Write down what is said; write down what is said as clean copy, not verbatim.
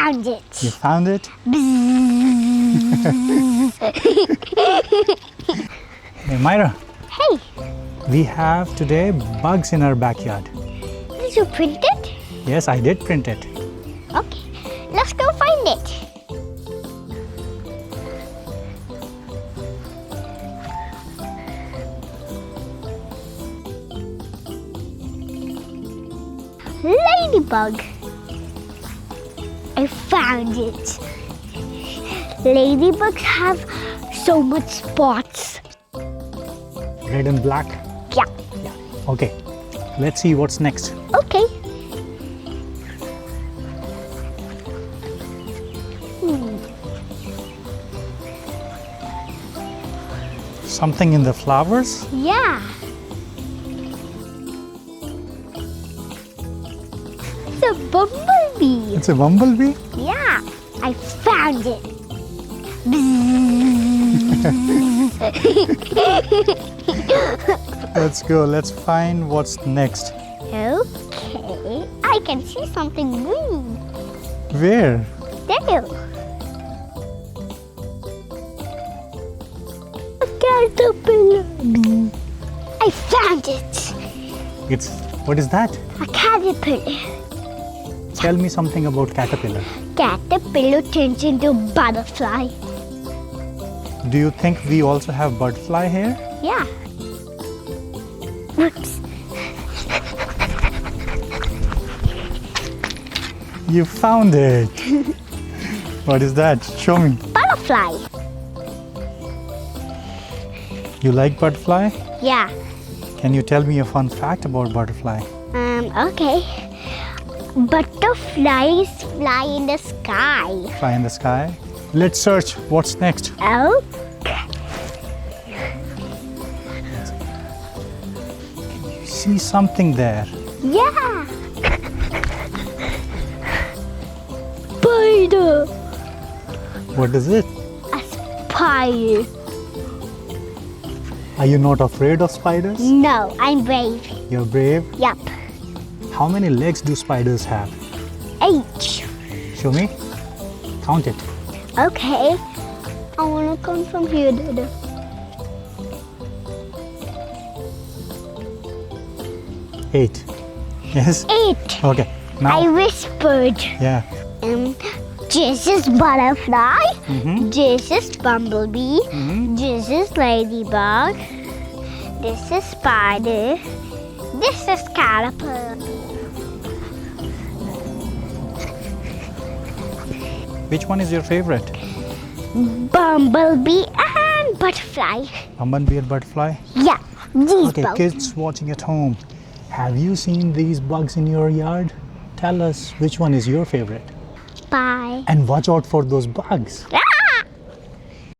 found it. You found it? Hey, Myra. Hey, We have today bugs in our backyard. did you print it? Yes, I did print it. Okay, let's go find it. Ladybug. I found it. Ladybugs have so much spots. Red and black. Yeah. Okay, let's see what's next. Okay. Something in the flowers? Yeah. It's a bumblebee. It's a bumblebee? Yeah, I found it. Let's go. Let's find what's next. Okay, I can see something green. Where? There. A caterpillar. I found it. What is that? A caterpillar. Tell me something about caterpillar. Caterpillar turns into butterfly. Do you think we also have butterfly here? Yeah. Oops. You found it. What is that? Show me. Butterfly. You like butterfly? Yeah. Can you tell me a fun fact about butterfly? Okay. Butterflies fly in the sky. Fly in the sky. Let's search what's next. Okay. See something there. Yeah. Spider. What is it? A spider. Are you not afraid of spiders? No, I'm brave. You're brave. Yup. How many legs do spiders have? 8. Show me. Count it. Okay. I wanna come from here, Dada. Eight. Yes? 8. Okay. I Now. whispered. Yeah. This is butterfly. Mm-hmm. This is bumblebee. Mm-hmm. This is ladybug. This is spider. This is caterpillar. Which one is your favorite? Bumblebee and butterfly. Bumblebee and butterfly? Yeah, these Okay, both. kids watching at home, have you seen these bugs in your yard? Tell us which one is your favorite. Bye. And watch out for those bugs.